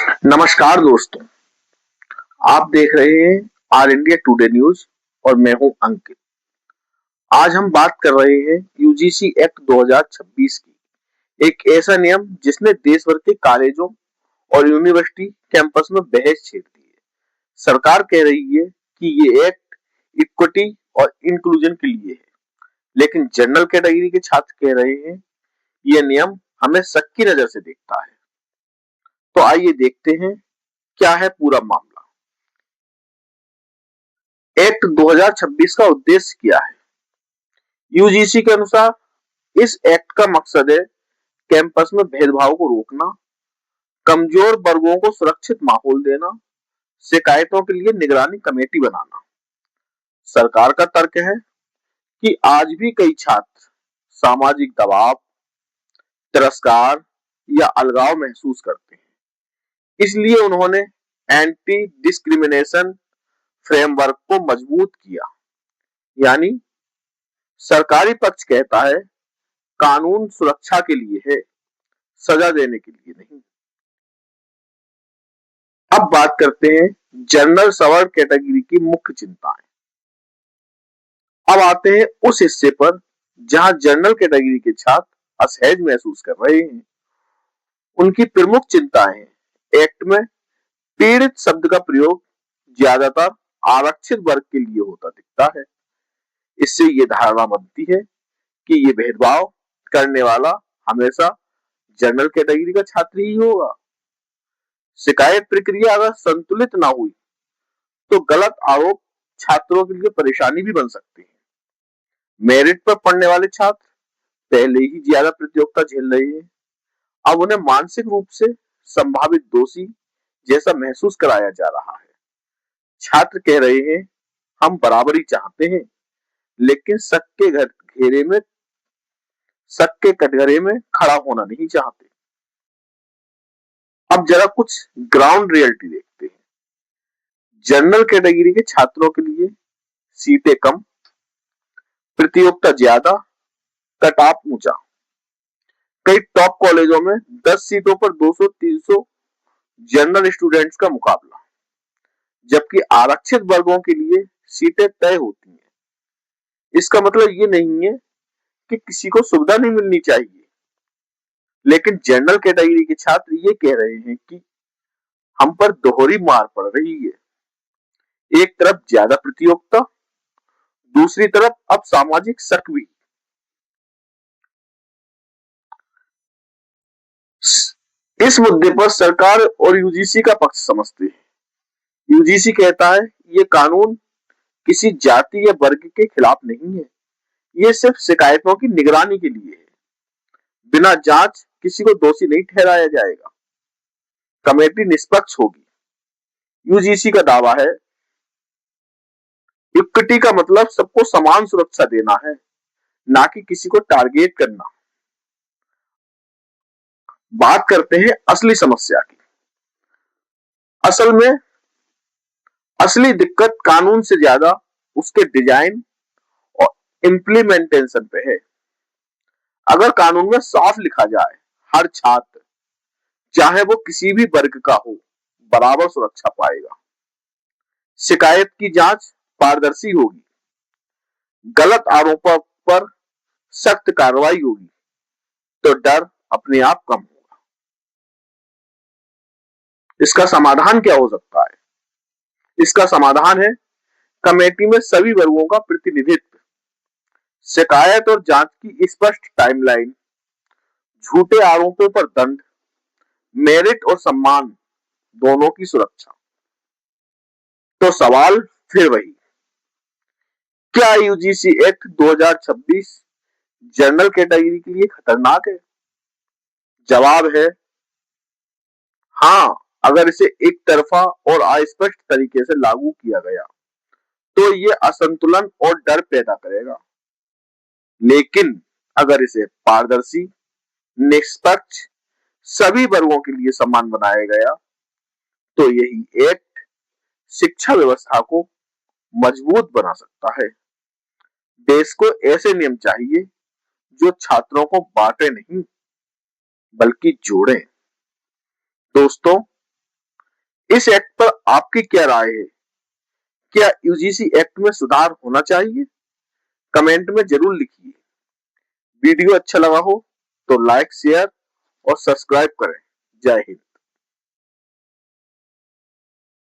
नमस्कार दोस्तों, आप देख रहे हैं आर इंडिया टुडे न्यूज और मैं हूं अंकित। आज हम बात कर रहे हैं यूजीसी एक्ट 2026 की, एक ऐसा नियम जिसने देश भर के कॉलेजों और यूनिवर्सिटी कैंपस में बहस छेड़ दी है। सरकार कह रही है कि ये एक्ट इक्विटी और इंक्लूजन के लिए है, लेकिन जनरल कैटेगरी के छात्र कह रहे हैं ये नियम हमें शक की नजर से देखता है। तो आइए देखते हैं क्या है पूरा मामला। एक्ट 2026 का उद्देश्य क्या है? यूजीसी के अनुसार इस एक्ट का मकसद है कैंपस में भेदभाव को रोकना, कमजोर वर्गों को सुरक्षित माहौल देना, शिकायतों के लिए निगरानी कमेटी बनाना। सरकार का तर्क है कि आज भी कई छात्र सामाजिक दबाव, तिरस्कार या अलगाव महसूस करते हैं। इसलिए उन्होंने एंटी डिस्क्रिमिनेशन फ्रेमवर्क को मजबूत किया। यानी सरकारी पक्ष कहता है कानून सुरक्षा के लिए है, सजा देने के लिए नहीं। अब बात करते हैं जनरल सवर्ण कैटेगरी की मुख्य चिंताएं। अब आते हैं उस हिस्से पर जहां जनरल कैटेगरी के छात्र असहज महसूस कर रहे हैं। उनकी प्रमुख चिंताएं हैं एक्ट में पीड़ित शब्द का प्रयोग ज्यादातर आरक्षित वर्ग के लिए होता दिखता है। इससे ये धारणा बनती है कि ये भेदभाव करने वाला हमेशा जनरल कैटेगरी का छात्र ही होगा। शिकायत प्रक्रिया अगर संतुलित ना हुई तो गलत आरोप छात्रों के लिए परेशानी भी बन सकती है। मेरिट पर पढ़ने वाले छात्र पहले ही ज्यादा प्रतियोगिता झेल रहे हैं। अब उन्हें मानसिक रूप से संभावित दोषी जैसा महसूस कराया जा रहा है। छात्र कह रहे हैं हम बराबरी चाहते हैं, लेकिन शक के कटघरे में खड़ा होना नहीं चाहते। अब जरा कुछ ग्राउंड रियलिटी देखते हैं। जनरल कैटेगरी के छात्रों के लिए सीटें कम, प्रतियोगिता ज्यादा, कट ऑफ ऊंचा। कई टॉप कॉलेजों में 10 सीटों पर 200-300 जनरल स्टूडेंट्स का मुकाबला, जबकि आरक्षित वर्गों के लिए सीटें तय होती हैं। इसका मतलब ये नहीं है कि किसी को सुविधा नहीं मिलनी चाहिए, लेकिन जनरल कैटेगरी के छात्र ये कह रहे हैं कि हम पर दोहरी मार पड़ रही है। एक तरफ ज्यादा प्रतियोगिता, दूसरी तरफ अब सामाजिक शक भी। इस मुद्दे पर सरकार और यूजीसी का पक्ष समझते हैं। यूजीसी कहता है ये कानून किसी जाति या वर्ग के खिलाफ नहीं है, ये सिर्फ शिकायतों की निगरानी के लिए है। बिना जांच किसी को दोषी नहीं ठहराया जाएगा। कमेटी निष्पक्ष होगी। यूजीसी का दावा है इक्विटी का मतलब सबको समान सुरक्षा देना है, ना कि किसी को टारगेट करना। बात करते हैं असली समस्या की। असल में असली दिक्कत कानून से ज्यादा उसके डिजाइन और इम्प्लीमेंटेशन पे है। अगर कानून में साफ लिखा जाए हर छात्र, चाहे वो किसी भी वर्ग का हो, बराबर सुरक्षा पाएगा, शिकायत की जांच पारदर्शी होगी, गलत आरोपों पर सख्त कार्रवाई होगी, तो डर अपने आप कम होगा। इसका समाधान क्या हो सकता है? इसका समाधान है कमेटी में सभी वर्गों का प्रतिनिधित्व, शिकायत और जांच की स्पष्ट टाइमलाइन, झूठे आरोपों पर दंड, मेरिट और सम्मान दोनों की सुरक्षा। तो सवाल फिर वही, क्या यूजीसी एक्ट 2026 जनरल कैटेगरी के लिए खतरनाक है? जवाब है हाँ। अगर इसे एक तरफा और अस्पष्ट तरीके से लागू किया गया तो ये असंतुलन और डर पैदा करेगा। लेकिन अगर इसे पारदर्शी, निष्पक्ष, सभी वर्गों के लिए समान बनाया गया तो यही एक्ट शिक्षा व्यवस्था को मजबूत बना सकता है। देश को ऐसे नियम चाहिए जो छात्रों को बांटे नहीं, बल्कि जोड़े। दोस्तों, इस एक्ट पर आपकी क्या राय है? क्या यूजीसी एक्ट में सुधार होना चाहिए? कमेंट में जरूर लिखिए। वीडियो अच्छा लगा हो तो लाइक, शेयर और सब्सक्राइब करें। जय हिंद।